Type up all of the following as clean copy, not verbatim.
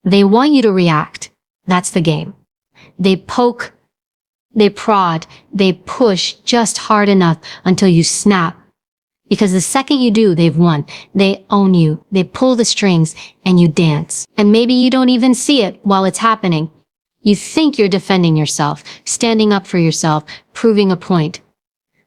They want you to react. That's the game. They poke, they prod, they push just hard enough until you snap. Because the second you do, they've won. They own you. They pull the strings and you dance. And maybe you don't even see it while it's happening. You think you're defending yourself, standing up for yourself, proving a point.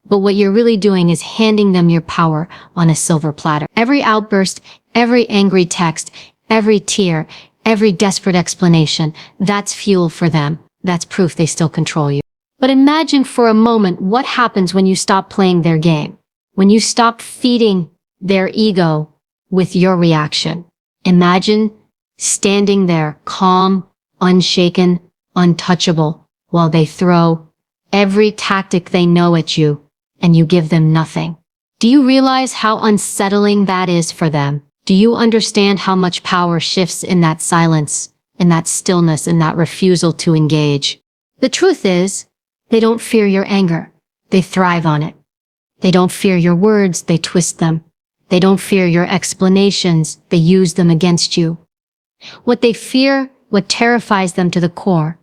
But what you're really doing is handing them your power on a silver platter. Every outburst, every angry text, every tear, every desperate explanation, that's fuel for them. That's proof they still control you. But imagine for a moment what happens when you stop playing their game. When you stop feeding their ego with your reaction. Imagine standing there calm, unshaken, untouchable, while they throw every tactic they know at you, and you give them nothing. Do you realize how unsettling that is for them? Do you understand how much power shifts in that silence, in that stillness, in that refusal to engage? The truth is, they don't fear your anger. They thrive on it. They don't fear your words, they twist them. They don't fear your explanations, they use them against you. What they fear, what terrifies them to the core,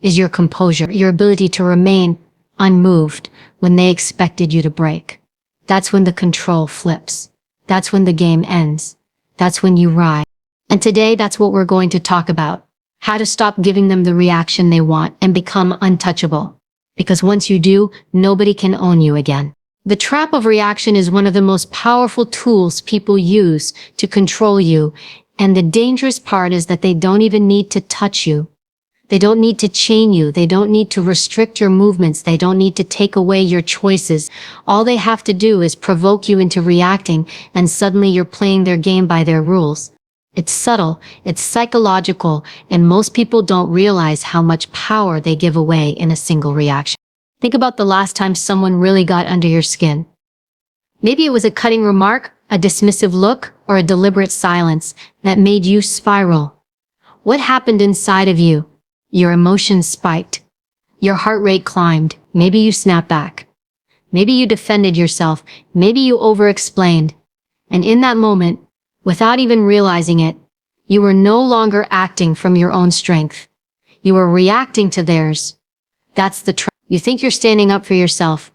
is your composure, your ability to remain unmoved when they expected you to break. That's when the control flips. That's when the game ends. That's when you rise. And today, that's what we're going to talk about. How to stop giving them the reaction they want and become untouchable. Because once you do, nobody can own you again. The trap of reaction is one of the most powerful tools people use to control you, and the dangerous part is that they don't even need to touch you. They don't need to chain you. They don't need to restrict your movements. They don't need to take away your choices. All they have to do is provoke you into reacting, and suddenly you're playing their game by their rules. It's subtle, it's psychological, and most people don't realize how much power they give away in a single reaction. Think about the last time someone really got under your skin. Maybe it was a cutting remark, a dismissive look, or a deliberate silence that made you spiral. What happened inside of you? Your emotions spiked. Your heart rate climbed. Maybe you snapped back. Maybe you defended yourself. Maybe you over-explained. And in that moment, without even realizing it, you were no longer acting from your own strength. You were reacting to theirs. That's the trap. You think you're standing up for yourself,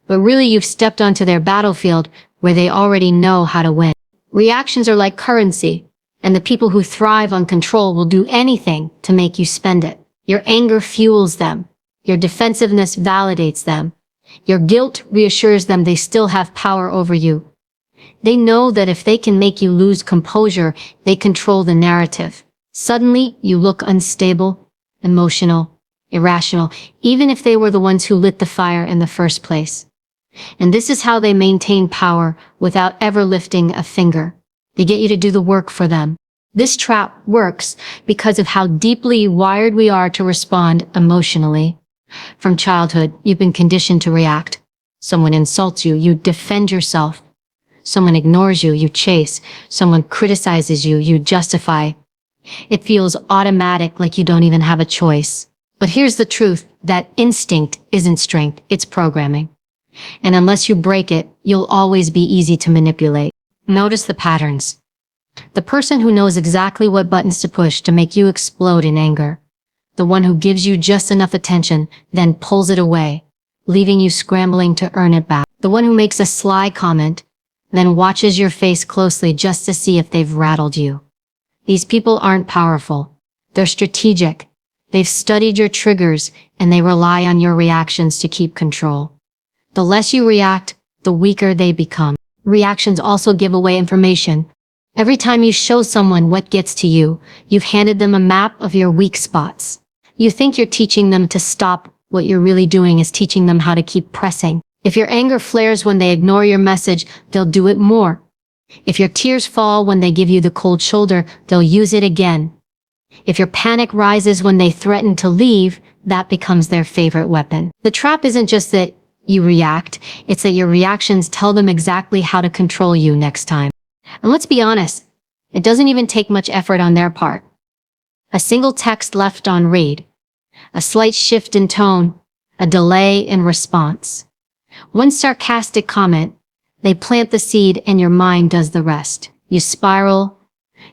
but really you've stepped onto their battlefield where they already know how to win. Reactions are like currency, and the people who thrive on control will do anything to make you spend it. Your anger fuels them. Your defensiveness validates them. Your guilt reassures them they still have power over you. They know that if they can make you lose composure, they control the narrative. Suddenly, you look unstable, emotional, irrational, even if they were the ones who lit the fire in the first place. And this is how they maintain power without ever lifting a finger. They get you to do the work for them. This trap works because of how deeply wired we are to respond emotionally. From childhood, you've been conditioned to react. Someone insults you, you defend yourself. Someone ignores you, you chase. Someone criticizes you, you justify. It feels automatic, like you don't even have a choice. But here's the truth, that instinct isn't strength, it's programming. And unless you break it, you'll always be easy to manipulate. Notice the patterns. The person who knows exactly what buttons to push to make you explode in anger. The one who gives you just enough attention, then pulls it away, leaving you scrambling to earn it back. The one who makes a sly comment, then watches your face closely just to see if they've rattled you. These people aren't powerful. They're strategic. They've studied your triggers, and they rely on your reactions to keep control. The less you react, the weaker they become. Reactions also give away information. Every time you show someone what gets to you, you've handed them a map of your weak spots. You think you're teaching them to stop. What you're really doing is teaching them how to keep pressing. If your anger flares when they ignore your message, they'll do it more. If your tears fall when they give you the cold shoulder, they'll use it again. If your panic rises when they threaten to leave, that becomes their favorite weapon. The trap isn't just that you react, it's that your reactions tell them exactly how to control you next time. And let's be honest, it doesn't even take much effort on their part. A single text left on read, a slight shift in tone, a delay in response. One sarcastic comment, they plant the seed and your mind does the rest. You spiral,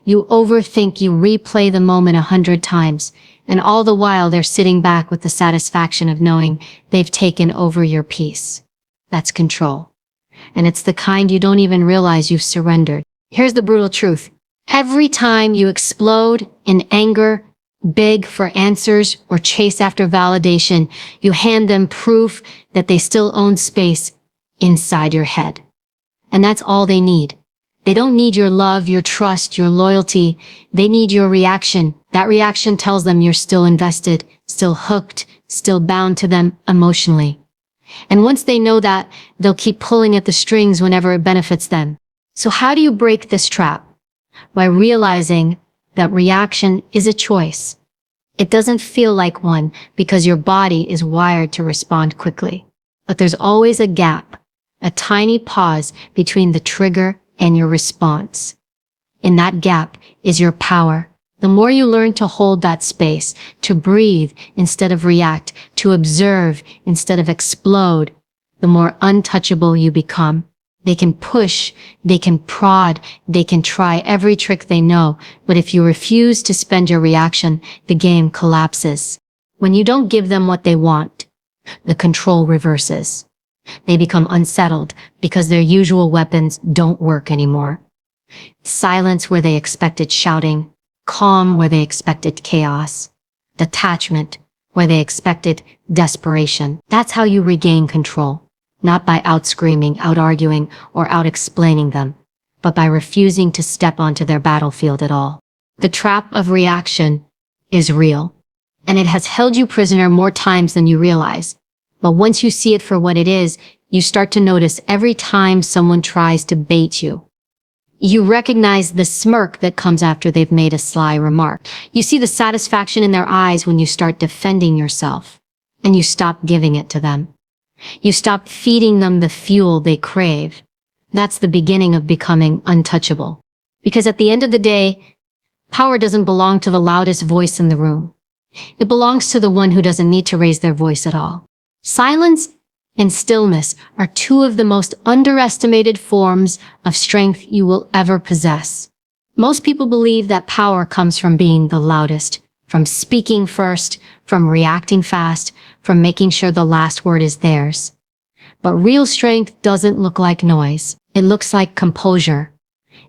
You overthink, you replay the moment 100 times, and all the while they're sitting back with the satisfaction of knowing they've taken over your peace. That's control. And it's the kind you don't even realize you've surrendered. Here's the brutal truth. Every time you explode in anger, beg for answers, or chase after validation, you hand them proof that they still own space inside your head. And that's all they need. They don't need your love, your trust, your loyalty. They need your reaction. That reaction tells them you're still invested, still hooked, still bound to them emotionally. And once they know that, they'll keep pulling at the strings whenever it benefits them. So how do you break this trap? By realizing that reaction is a choice. It doesn't feel like one because your body is wired to respond quickly. But there's always a gap, a tiny pause between the trigger and your response. In that gap is your power. The more you learn to hold that space, to breathe instead of react, to observe instead of explode, the more untouchable you become. They can push, they can prod, they can try every trick they know, but if you refuse to spend your reaction, the game collapses. When you don't give them what they want, the control reverses. They become unsettled because their usual weapons don't work anymore. Silence where they expected shouting, calm where they expected chaos, detachment where they expected desperation. That's how you regain control. Not by out-screaming, out-arguing, or out-explaining them, but by refusing to step onto their battlefield at all. The trap of reaction is real, and it has held you prisoner more times than you realize. But once you see it for what it is, you start to notice every time someone tries to bait you. You recognize the smirk that comes after they've made a sly remark. You see the satisfaction in their eyes when you start defending yourself, and you stop giving it to them. You stop feeding them the fuel they crave. That's the beginning of becoming untouchable. Because at the end of the day, power doesn't belong to the loudest voice in the room. It belongs to the one who doesn't need to raise their voice at all. Silence and stillness are two of the most underestimated forms of strength you will ever possess. Most people believe that power comes from being the loudest, from speaking first, from reacting fast, from making sure the last word is theirs. But real strength doesn't look like noise. It looks like composure.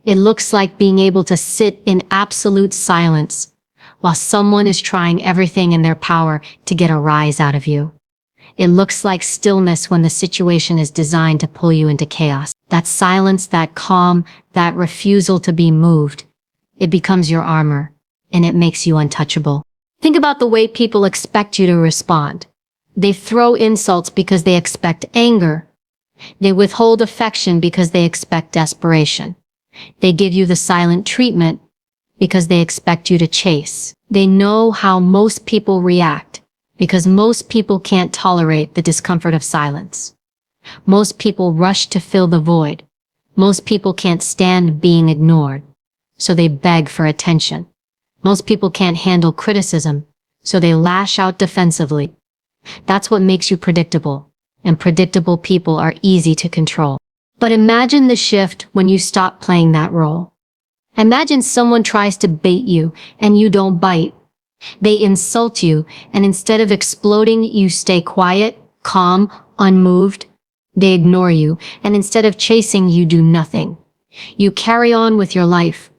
It looks like being able to sit in absolute silence while someone is trying everything in their power to get a rise out of you. It looks like stillness when the situation is designed to pull you into chaos. That silence, that calm, that refusal to be moved, it becomes your armor, and it makes you untouchable. Think about the way people expect you to respond. They throw insults because they expect anger. They withhold affection because they expect desperation. They give you the silent treatment because they expect you to chase. They know how most people react because most people can't tolerate the discomfort of silence. Most people rush to fill the void. Most people can't stand being ignored, so they beg for attention. Most people can't handle criticism, so they lash out defensively. That's what makes you predictable, and predictable people are easy to control. But imagine the shift when you stop playing that role. Imagine someone tries to bait you and you don't bite. They insult you, and instead of exploding, you stay quiet, calm, unmoved. They ignore you, and instead of chasing, you do nothing. You carry on with your life.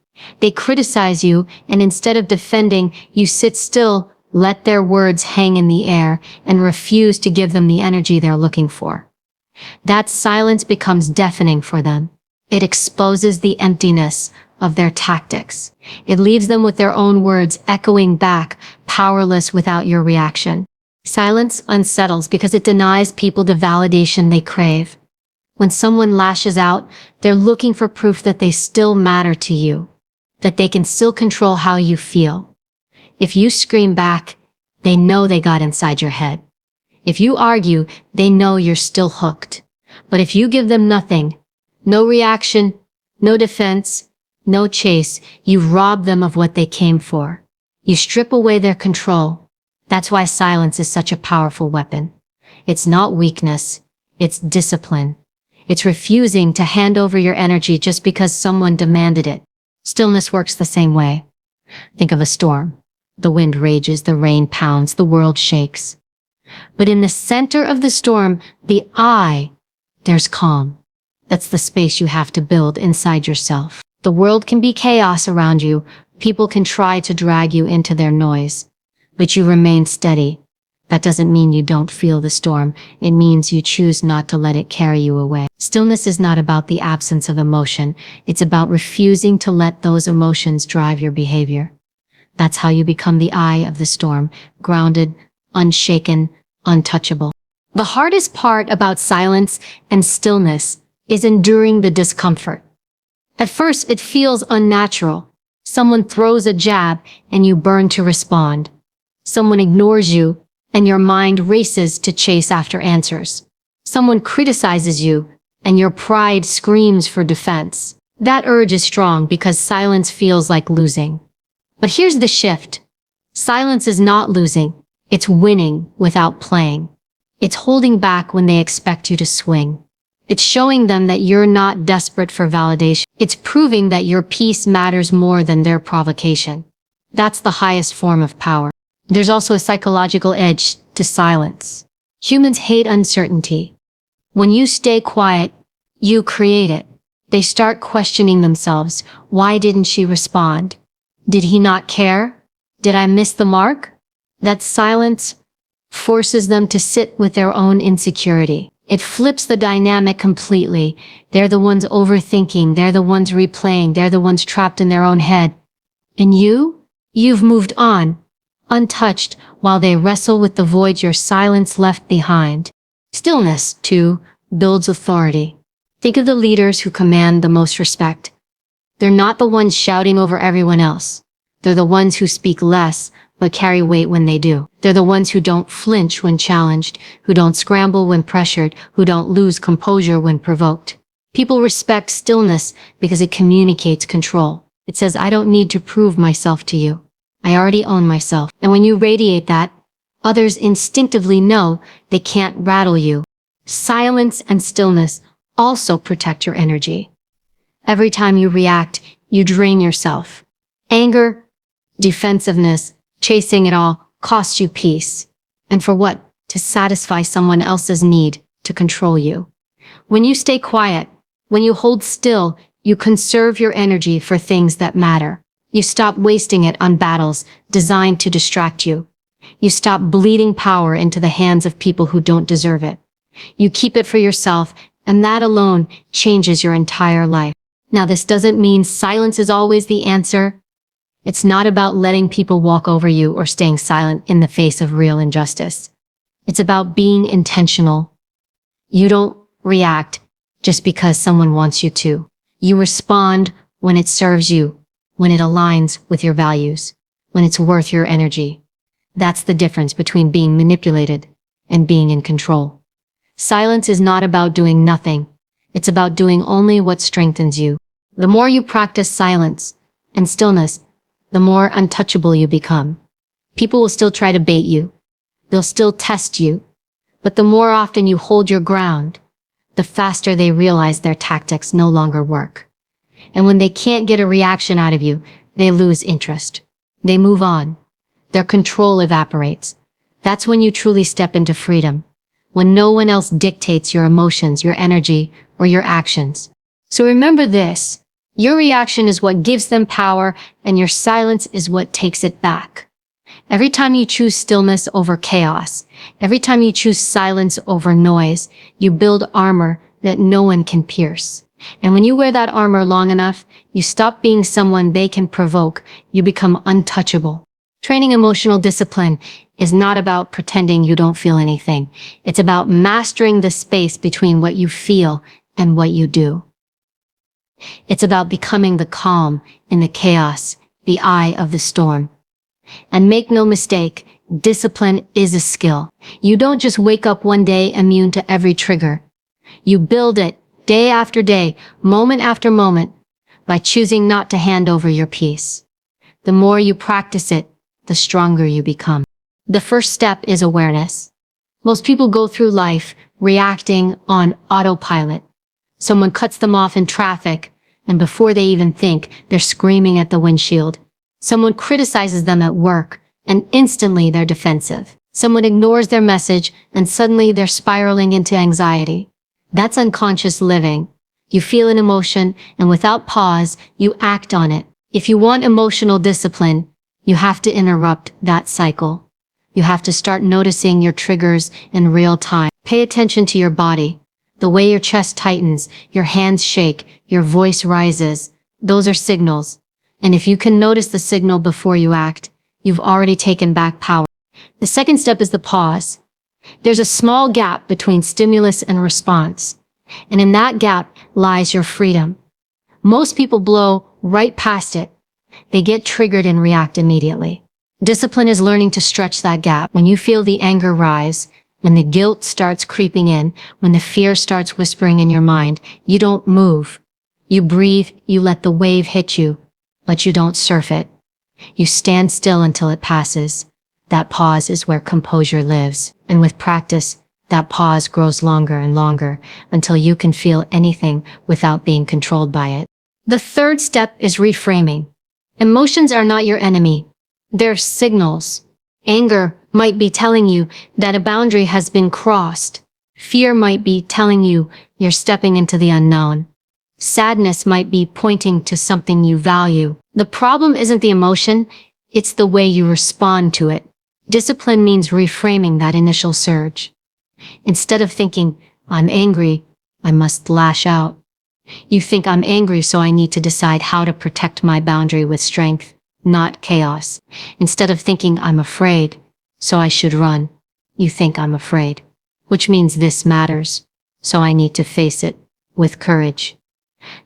They criticize you, and instead of defending, you sit still, let their words hang in the air, and refuse to give them the energy they're looking for. That silence becomes deafening for them. It exposes the emptiness of their tactics. It leaves them with their own words echoing back, powerless without your reaction. Silence unsettles because it denies people the validation they crave. When someone lashes out, they're looking for proof that they still matter to you, that they can still control how you feel. If you scream back, they know they got inside your head. If you argue, they know you're still hooked. But if you give them nothing, no reaction, no defense, no chase, you rob them of what they came for. You strip away their control. That's why silence is such a powerful weapon. It's not weakness, it's discipline. It's refusing to hand over your energy just because someone demanded it. Stillness works the same way. Think of a storm. The wind rages, the rain pounds, the world shakes. But in the center of the storm, there's calm. That's the space you have to build inside yourself. The world can be chaos around you. People can try to drag you into their noise. But you remain steady. That doesn't mean you don't feel the storm. It means you choose not to let it carry you away. Stillness is not about the absence of emotion. It's about refusing to let those emotions drive your behavior. That's how you become the eye of the storm, grounded, unshaken, untouchable. The hardest part about silence and stillness is enduring the discomfort. At first, it feels unnatural. Someone throws a jab and you burn to respond. Someone ignores you and your mind races to chase after answers. Someone criticizes you and your pride screams for defense. That urge is strong because silence feels like losing. But here's the shift. Silence is not losing. It's winning without playing. It's holding back when they expect you to swing. It's showing them that you're not desperate for validation. It's proving that your peace matters more than their provocation. That's the highest form of power. There's also a psychological edge to silence. Humans hate uncertainty. When you stay quiet, you create it. They start questioning themselves. Why didn't she respond? Did he not care? Did I miss the mark? That silence forces them to sit with their own insecurity. It flips the dynamic completely. They're the ones overthinking. They're the ones replaying. They're the ones trapped in their own head. And you've moved on, untouched, while they wrestle with the void your silence left behind. Stillness, too, builds authority. Think of the leaders who command the most respect. They're not the ones shouting over everyone else. They're the ones who speak less, but carry weight when they do. They're the ones who don't flinch when challenged, who don't scramble when pressured, who don't lose composure when provoked. People respect stillness because it communicates control. It says, I don't need to prove myself to you. I already own myself. And when you radiate that, others instinctively know they can't rattle you. Silence and stillness also protect your energy. Every time you react, you drain yourself. Anger, defensiveness, chasing it all costs you peace. And for what? To satisfy someone else's need to control you. When you stay quiet, when you hold still, you conserve your energy for things that matter. You stop wasting it on battles designed to distract you. You stop bleeding power into the hands of people who don't deserve it. You keep it for yourself, and that alone changes your entire life. Now, this doesn't mean silence is always the answer. It's not about letting people walk over you or staying silent in the face of real injustice. It's about being intentional. You don't react just because someone wants you to. You respond when it serves you, when it aligns with your values, when it's worth your energy. That's the difference between being manipulated and being in control. Silence is not about doing nothing. It's about doing only what strengthens you. The more you practice silence and stillness, the more untouchable you become. People will still try to bait you. They'll still test you. But the more often you hold your ground, the faster they realize their tactics no longer work. And when they can't get a reaction out of you, they lose interest. They move on. Their control evaporates. That's when you truly step into freedom. When no one else dictates your emotions, your energy, or your actions. So remember this. Your reaction is what gives them power, and your silence is what takes it back. Every time you choose stillness over chaos, every time you choose silence over noise, you build armor that no one can pierce. And when you wear that armor long enough, you stop being someone they can provoke. You become untouchable. Training emotional discipline is not about pretending you don't feel anything. It's about mastering the space between what you feel and what you do. It's about becoming the calm in the chaos, the eye of the storm. And make no mistake, discipline is a skill. You don't just wake up one day immune to every trigger. You build it day after day, moment after moment, by choosing not to hand over your peace. The more you practice it, the stronger you become. The first step is awareness. Most people go through life reacting on autopilot. Someone cuts them off in traffic, and before they even think, they're screaming at the windshield. Someone criticizes them at work, and instantly they're defensive. Someone ignores their message, and suddenly they're spiraling into anxiety. That's unconscious living. You feel an emotion, and without pause, you act on it. If you want emotional discipline, you have to interrupt that cycle. You have to start noticing your triggers in real time. Pay attention to your body. The way your chest tightens, your hands shake, your voice rises. Those are signals. And if you can notice the signal before you act, you've already taken back power. The second step is the pause. There's a small gap between stimulus and response. And in that gap lies your freedom. Most people blow right past it. They get triggered and react immediately. Discipline is learning to stretch that gap. When you feel the anger rise, when the guilt starts creeping in, when the fear starts whispering in your mind, you don't move. You breathe, you let the wave hit you, but you don't surf it. You stand still until it passes. That pause is where composure lives. And with practice, that pause grows longer and longer until you can feel anything without being controlled by it. The third step is reframing. Emotions are not your enemy. They're signals. Anger might be telling you that a boundary has been crossed. Fear might be telling you you're stepping into the unknown. Sadness might be pointing to something you value. The problem isn't the emotion, it's the way you respond to it. Discipline means reframing that initial surge. Instead of thinking, I'm angry, I must lash out. You think I'm angry, so I need to decide how to protect my boundary with strength, not chaos. Instead of thinking I'm afraid, so I should run, you think I'm afraid, which means this matters, so I need to face it with courage.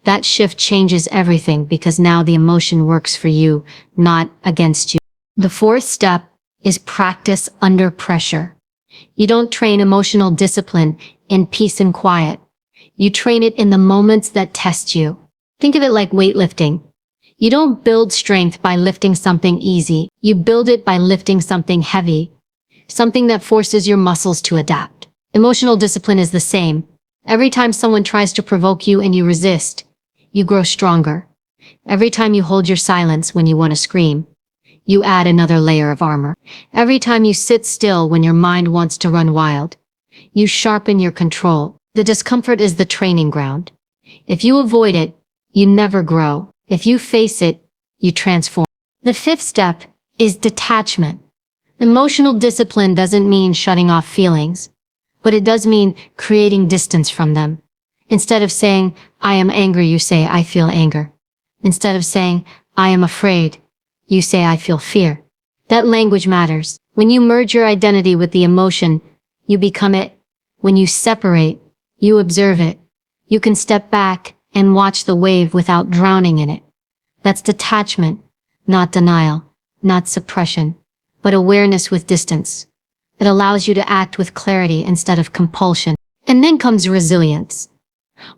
That shift changes everything because now the emotion works for you, not against you. The fourth step is practice under pressure. You don't train emotional discipline in peace and quiet. You train it in the moments that test you. Think of it like weightlifting. You don't build strength by lifting something easy. You build it by lifting something heavy, something that forces your muscles to adapt. Emotional discipline is the same. Every time someone tries to provoke you and you resist, you grow stronger. Every time you hold your silence when you want to scream, you add another layer of armor. Every time you sit still when your mind wants to run wild, you sharpen your control. The discomfort is the training ground. If you avoid it, you never grow. If you face it, you transform. The fifth step is detachment. Emotional discipline doesn't mean shutting off feelings, but it does mean creating distance from them. Instead of saying, I am angry, you say, I feel anger. Instead of saying, I am afraid, you say, I feel fear. That language matters. When you merge your identity with the emotion, you become it. When you separate, you observe it. You can step back and watch the wave without drowning in it. That's detachment, not denial, not suppression, but awareness with distance. It allows you to act with clarity instead of compulsion. And then comes resilience.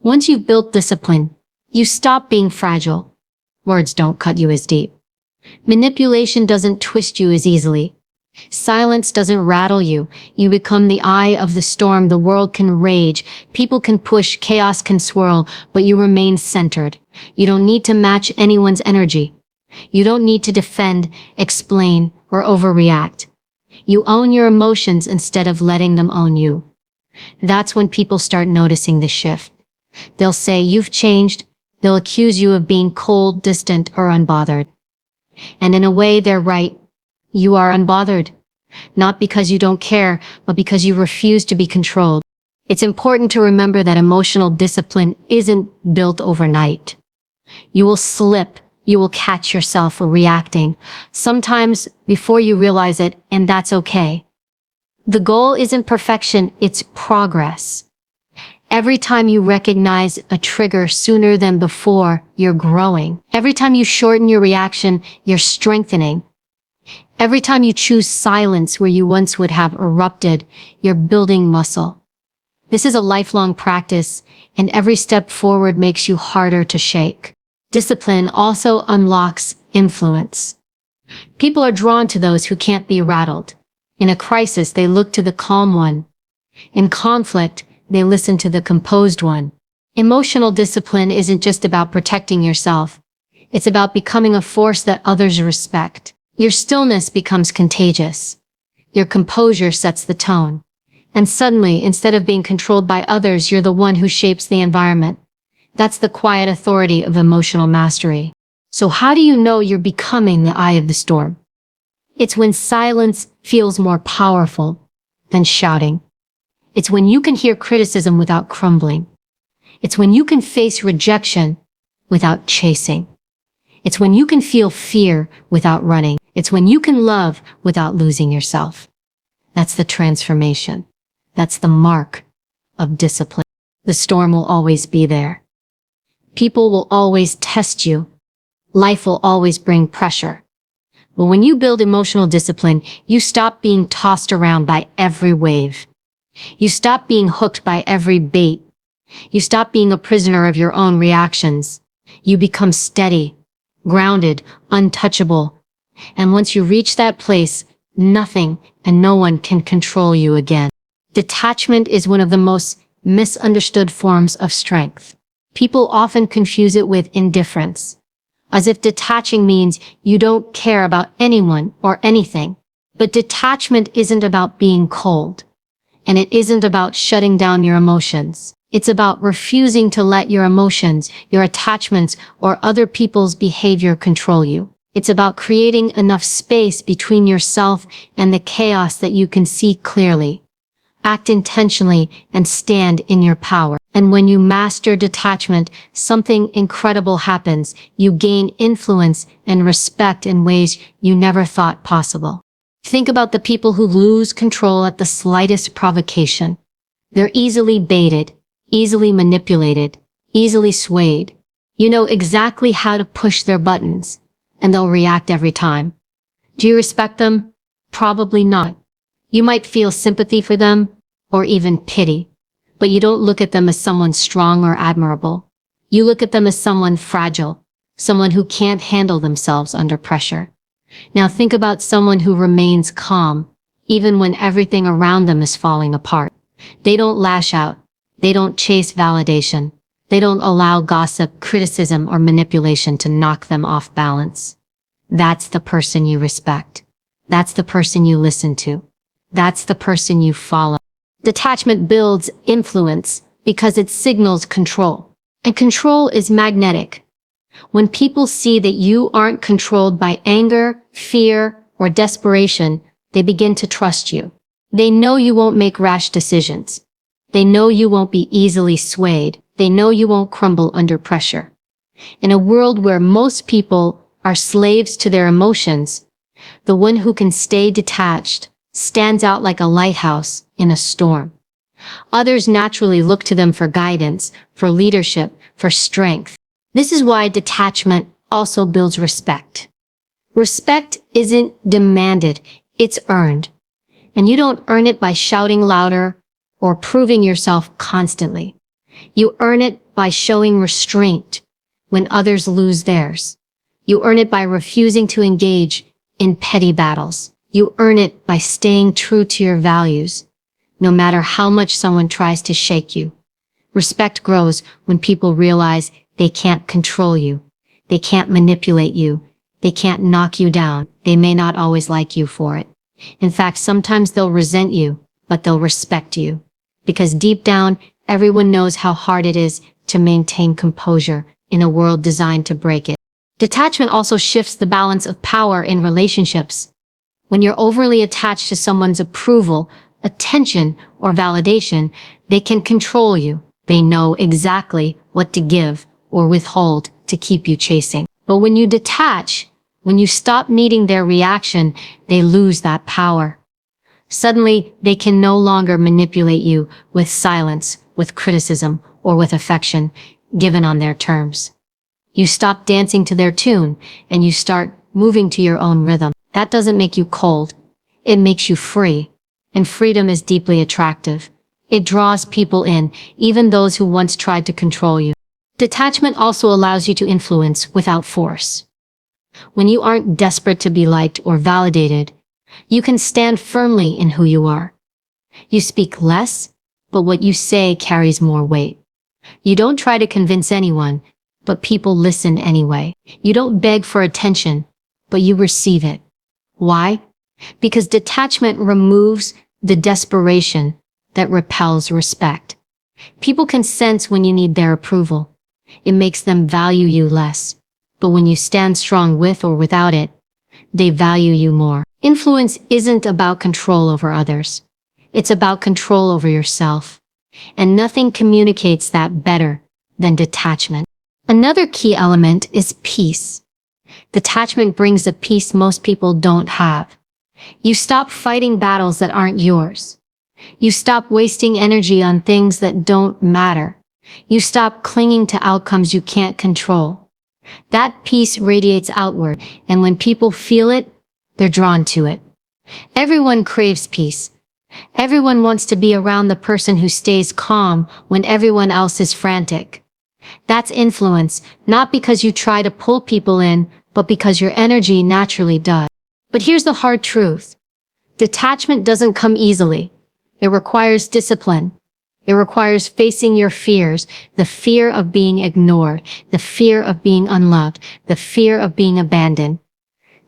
Once you've built discipline, you stop being fragile. Words don't cut you as deep. Manipulation doesn't twist you as easily. Silence doesn't rattle you. You become the eye of the storm. The world can rage. People can push. Chaos can swirl, but you remain centered. You don't need to match anyone's energy. You don't need to defend, explain, or overreact. You own your emotions instead of letting them own you. That's when people start noticing the shift. They'll say, you've changed. They'll accuse you of being cold, distant, or unbothered. And in a way, they're right. You are unbothered. Not because you don't care, but because you refuse to be controlled. It's important to remember that emotional discipline isn't built overnight. You will slip. You will catch yourself reacting, sometimes before you realize it, and that's okay. The goal isn't perfection, it's progress. Every time you recognize a trigger sooner than before, you're growing. Every time you shorten your reaction, you're strengthening. Every time you choose silence where you once would have erupted, you're building muscle. This is a lifelong practice, and every step forward makes you harder to shake. Discipline also unlocks influence. People are drawn to those who can't be rattled. In a crisis, they look to the calm one. In conflict, they listen to the composed one. Emotional discipline isn't just about protecting yourself. It's about becoming a force that others respect. Your stillness becomes contagious. Your composure sets the tone. And suddenly, instead of being controlled by others, you're the one who shapes the environment. That's the quiet authority of emotional mastery. So how do you know you're becoming the eye of the storm? It's when silence feels more powerful than shouting. It's when you can hear criticism without crumbling. It's when you can face rejection without chasing. It's when you can feel fear without running. It's when you can love without losing yourself. That's the transformation. That's the mark of discipline. The storm will always be there. People will always test you. Life will always bring pressure. But when you build emotional discipline, you stop being tossed around by every wave. You stop being hooked by every bait. You stop being a prisoner of your own reactions. You become steady, grounded, untouchable. And once you reach that place, nothing and no one can control you again. Detachment is one of the most misunderstood forms of strength. People often confuse it with indifference, as if detaching means you don't care about anyone or anything. But detachment isn't about being cold, and it isn't about shutting down your emotions. It's about refusing to let your emotions, your attachments, or other people's behavior control you. It's about creating enough space between yourself and the chaos that you can see clearly. Act intentionally and stand in your power. And when you master detachment, something incredible happens. You gain influence and respect in ways you never thought possible. Think about the people who lose control at the slightest provocation. They're easily baited, easily manipulated, easily swayed. You know exactly how to push their buttons, and they'll react every time. Do you respect them? Probably not. You might feel sympathy for them, or even pity, but you don't look at them as someone strong or admirable. You look at them as someone fragile, someone who can't handle themselves under pressure. Now think about someone who remains calm, even when everything around them is falling apart. They don't lash out. They don't chase validation. They don't allow gossip, criticism, or manipulation to knock them off balance. That's the person you respect. That's the person you listen to. That's the person you follow. Detachment builds influence because it signals control. And control is magnetic. When people see that you aren't controlled by anger, fear, or desperation, they begin to trust you. They know you won't make rash decisions. They know you won't be easily swayed. They know you won't crumble under pressure. In a world where most people are slaves to their emotions, the one who can stay detached stands out like a lighthouse in a storm. Others naturally look to them for guidance, for leadership, for strength. This is why detachment also builds respect. Respect isn't demanded, it's earned. And you don't earn it by shouting louder or proving yourself constantly. You earn it by showing restraint when others lose theirs. You earn it by refusing to engage in petty battles. You earn it by staying true to your values, no matter how much someone tries to shake you. Respect grows when people realize they can't control you. They can't manipulate you. They can't knock you down. They may not always like you for it. In fact, sometimes they'll resent you, but they'll respect you. Because deep down, everyone knows how hard it is to maintain composure in a world designed to break it. Detachment also shifts the balance of power in relationships. When you're overly attached to someone's approval, attention, or validation, they can control you. They know exactly what to give or withhold to keep you chasing. But when you detach, when you stop needing their reaction, they lose that power. Suddenly, they can no longer manipulate you with silence, with criticism, or with affection, given on their terms. You stop dancing to their tune, and you start moving to your own rhythm. That doesn't make you cold. It makes you free. And freedom is deeply attractive. It draws people in, even those who once tried to control you. Detachment also allows you to influence without force. When you aren't desperate to be liked or validated, you can stand firmly in who you are. You speak less, but what you say carries more weight. You don't try to convince anyone, but people listen anyway. You don't beg for attention, but you receive it. Why? Because detachment removes the desperation that repels respect. People can sense when you need their approval. It makes them value you less. But when you stand strong with or without it, they value you more. Influence isn't about control over others. It's about control over yourself. And nothing communicates that better than detachment. Another key element is peace. Detachment brings a peace most people don't have. You stop fighting battles that aren't yours. You stop wasting energy on things that don't matter. You stop clinging to outcomes you can't control. That peace radiates outward, and when people feel it, they're drawn to it. Everyone craves peace. Everyone wants to be around the person who stays calm when everyone else is frantic. That's influence, not because you try to pull people in, but because your energy naturally does. But here's the hard truth. Detachment doesn't come easily. It requires discipline. It requires facing your fears, the fear of being ignored, the fear of being unloved, the fear of being abandoned.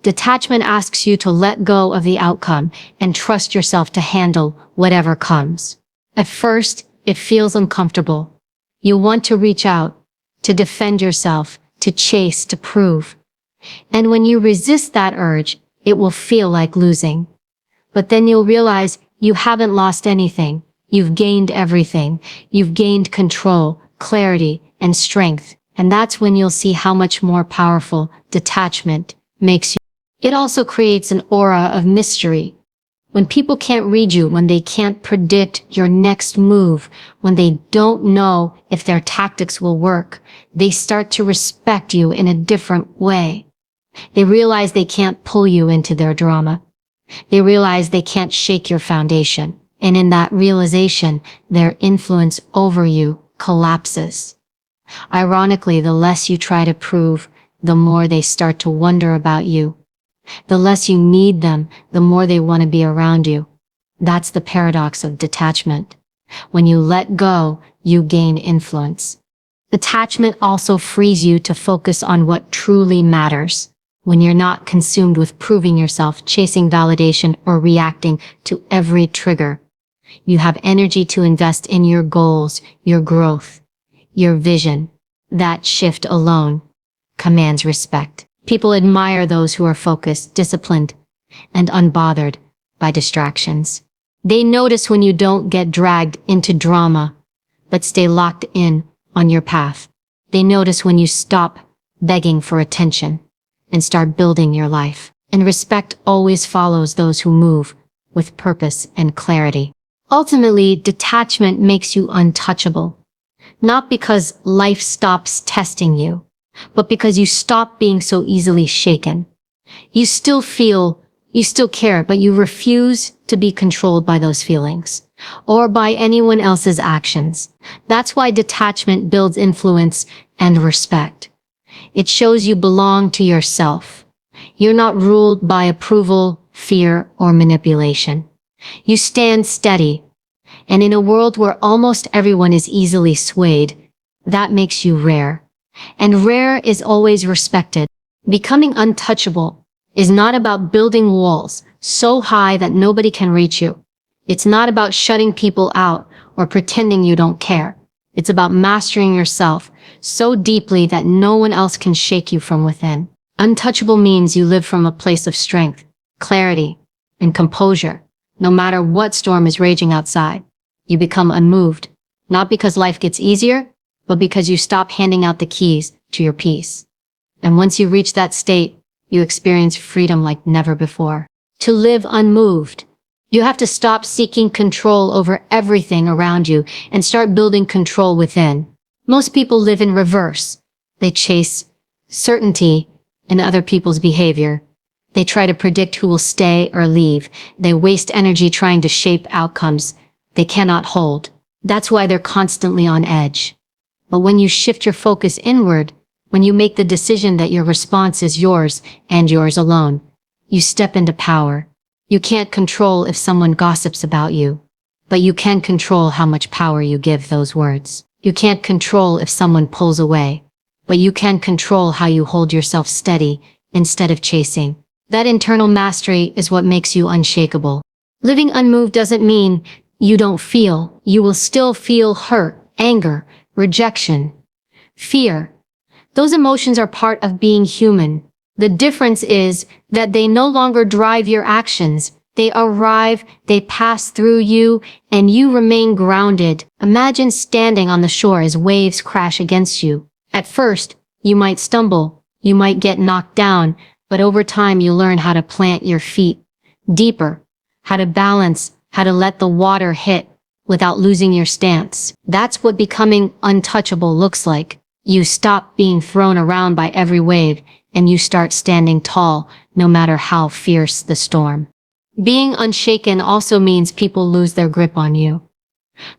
Detachment asks you to let go of the outcome and trust yourself to handle whatever comes. At first, it feels uncomfortable. You want to reach out, to defend yourself, to chase, to prove. And when you resist that urge, it will feel like losing. But then you'll realize you haven't lost anything. You've gained everything. You've gained control, clarity, and strength. And that's when you'll see how much more powerful detachment makes you. It also creates an aura of mystery. When people can't read you, when they can't predict your next move, when they don't know if their tactics will work, they start to respect you in a different way. They realize they can't pull you into their drama. They realize they can't shake your foundation. And in that realization, their influence over you collapses. Ironically, the less you try to prove, the more they start to wonder about you. The less you need them, the more they want to be around you. That's the paradox of detachment. When you let go, you gain influence. Detachment also frees you to focus on what truly matters. When you're not consumed with proving yourself, chasing validation, or reacting to every trigger, you have energy to invest in your goals, your growth, your vision. That shift alone commands respect. People admire those who are focused, disciplined, and unbothered by distractions. They notice when you don't get dragged into drama, but stay locked in on your path. They notice when you stop begging for attention and start building your life. And respect always follows those who move with purpose and clarity. Ultimately, detachment makes you untouchable. Not because life stops testing you, but because you stop being so easily shaken. You still feel, you still care, but you refuse to be controlled by those feelings or by anyone else's actions. That's why detachment builds influence and respect. It shows you belong to yourself. You're not ruled by approval, fear, or manipulation. You stand steady. And in a world where almost everyone is easily swayed, that makes you rare. And rare is always respected. Becoming untouchable is not about building walls so high that nobody can reach you. It's not about shutting people out or pretending you don't care. It's about mastering yourself so deeply that no one else can shake you from within. Untouchable means you live from a place of strength, clarity, and composure. No matter what storm is raging outside, you become unmoved, not because life gets easier, but because you stop handing out the keys to your peace. And once you reach that state, you experience freedom like never before. To live unmoved, you have to stop seeking control over everything around you and start building control within. Most people live in reverse. They chase certainty in other people's behavior. They try to predict who will stay or leave. They waste energy trying to shape outcomes they cannot hold. That's why they're constantly on edge. But when you shift your focus inward, when you make the decision that your response is yours and yours alone, you step into power. You can't control if someone gossips about you, but you can control how much power you give those words. You can't control if someone pulls away, but you can control how you hold yourself steady instead of chasing. That internal mastery is what makes you unshakable. Living unmoved doesn't mean you don't feel. You will still feel hurt, anger, rejection, fear. Those emotions are part of being human. The difference is that they no longer drive your actions. They arrive, they pass through you, and you remain grounded. Imagine standing on the shore as waves crash against you. At first, you might stumble, you might get knocked down, but over time you learn how to plant your feet deeper, how to balance, how to let the water hit without losing your stance. That's what becoming untouchable looks like. You stop being thrown around by every wave, and you start standing tall, no matter how fierce the storm. Being unshaken also means people lose their grip on you.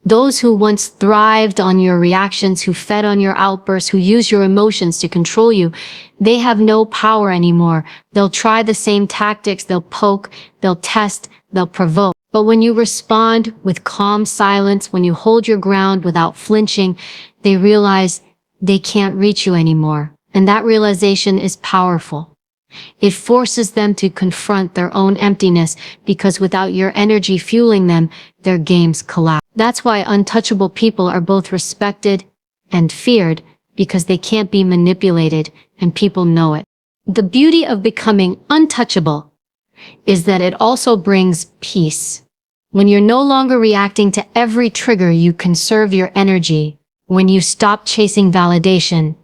Those who once thrived on your reactions, who fed on your outbursts, who used your emotions to control you, they have no power anymore. They'll try the same tactics, they'll poke, they'll test, they'll provoke. But when you respond with calm silence, when you hold your ground without flinching, they realize they can't reach you anymore. And that realization is powerful. It forces them to confront their own emptiness, because without your energy fueling them, their games collapse. That's why untouchable people are both respected and feared, because they can't be manipulated, and people know it. The beauty of becoming untouchable is that it also brings peace. When you're no longer reacting to every trigger, you conserve your energy. When you stop chasing validation,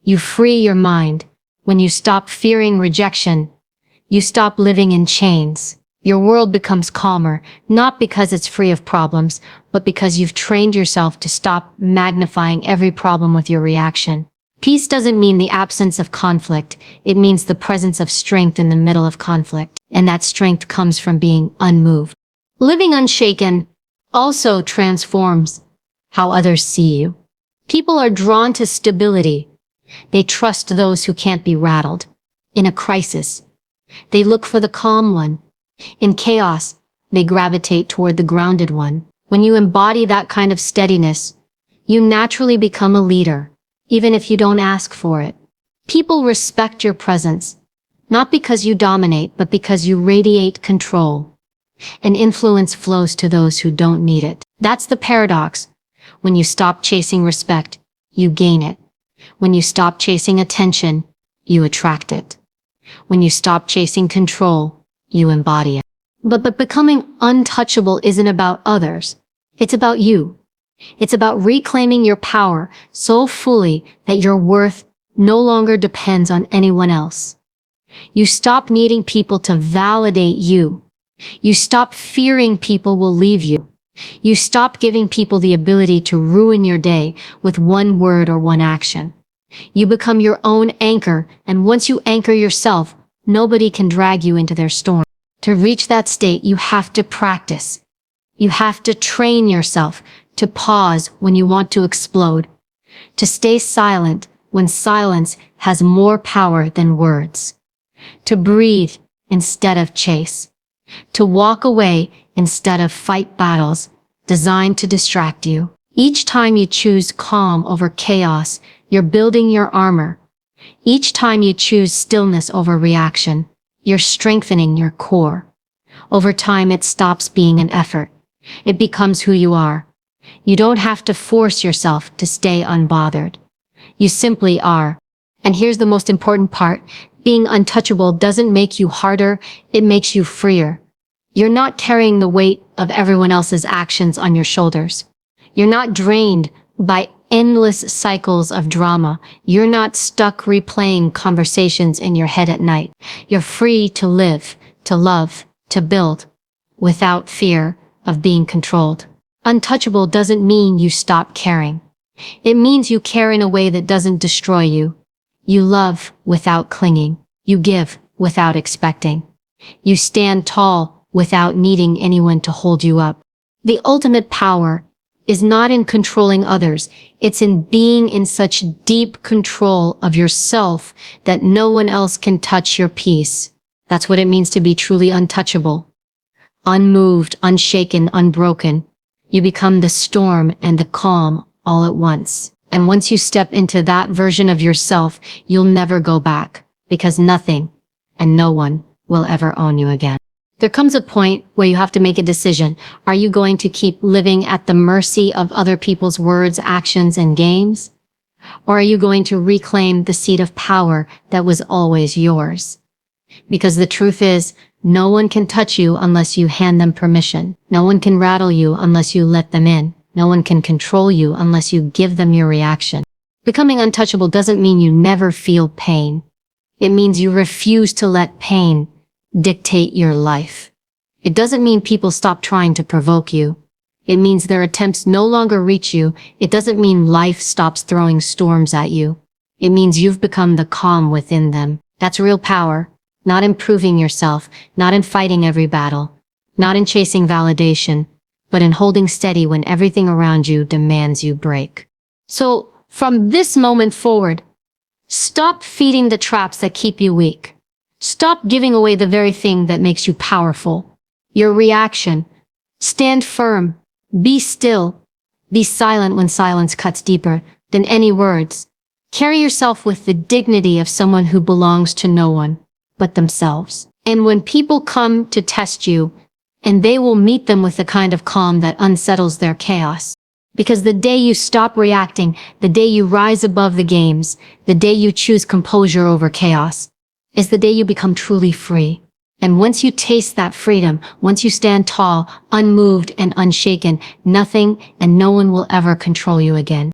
you free your mind. When you stop fearing rejection, you stop living in chains. Your world becomes calmer, not because it's free of problems, but because you've trained yourself to stop magnifying every problem with your reaction. Peace doesn't mean the absence of conflict. It means the presence of strength in the middle of conflict. And that strength comes from being unmoved. Living unshaken also transforms how others see you. People are drawn to stability. They trust those who can't be rattled. In a crisis, they look for the calm one. In chaos, they gravitate toward the grounded one. When you embody that kind of steadiness, you naturally become a leader, even if you don't ask for it. People respect your presence, not because you dominate, but because you radiate control. And influence flows to those who don't need it. That's the paradox. When you stop chasing respect, you gain it. When you stop chasing attention, you attract it. When you stop chasing control, you embody it. But becoming untouchable isn't about others. It's about you. It's about reclaiming your power so fully that your worth no longer depends on anyone else. You stop needing people to validate you. You stop fearing people will leave you. You stop giving people the ability to ruin your day with one word or one action. You become your own anchor, and once you anchor yourself, nobody can drag you into their storm. To reach that state, you have to practice. You have to train yourself to pause when you want to explode, to stay silent when silence has more power than words, to breathe instead of chase, to walk away instead of fight battles designed to distract you. Each time you choose calm over chaos, you're building your armor. Each time you choose stillness over reaction, you're strengthening your core. Over time, it stops being an effort. It becomes who you are. You don't have to force yourself to stay unbothered. You simply are. And here's the most important part. Being untouchable doesn't make you harder, it makes you freer. You're not carrying the weight of everyone else's actions on your shoulders. You're not drained by endless cycles of drama. You're not stuck replaying conversations in your head at night. You're free to live, to love, to build, without fear of being controlled. Untouchable doesn't mean you stop caring. It means you care in a way that doesn't destroy you. You love without clinging. You give without expecting. You stand tall without needing anyone to hold you up. The ultimate power is not in controlling others. It's in being in such deep control of yourself that no one else can touch your peace. That's what it means to be truly untouchable. Unmoved, unshaken, unbroken. You become the storm and the calm all at once. And once you step into that version of yourself, you'll never go back, because nothing and no one will ever own you again. There comes a point where you have to make a decision. Are you going to keep living at the mercy of other people's words, actions, and games? Or are you going to reclaim the seat of power that was always yours? Because the truth is, no one can touch you unless you hand them permission. No one can rattle you unless you let them in. No one can control you unless you give them your reaction. Becoming untouchable doesn't mean you never feel pain. It means you refuse to let pain dictate your life. It doesn't mean people stop trying to provoke you. It means their attempts no longer reach you. It doesn't mean life stops throwing storms at you. It means you've become the calm within them. That's real power. Not in proving yourself, not in fighting every battle, not in chasing validation, but in holding steady when everything around you demands you break. So, from this moment forward, stop feeding the traps that keep you weak. Stop giving away the very thing that makes you powerful. Your reaction. Stand firm. Be still. Be silent when silence cuts deeper than any words. Carry yourself with the dignity of someone who belongs to no one but themselves. And when people come to test you, and they will meet them with the kind of calm that unsettles their chaos. Because the day you stop reacting, the day you rise above the games, the day you choose composure over chaos, is the day you become truly free. And once you taste that freedom, once you stand tall, unmoved and unshaken, nothing and no one will ever control you again.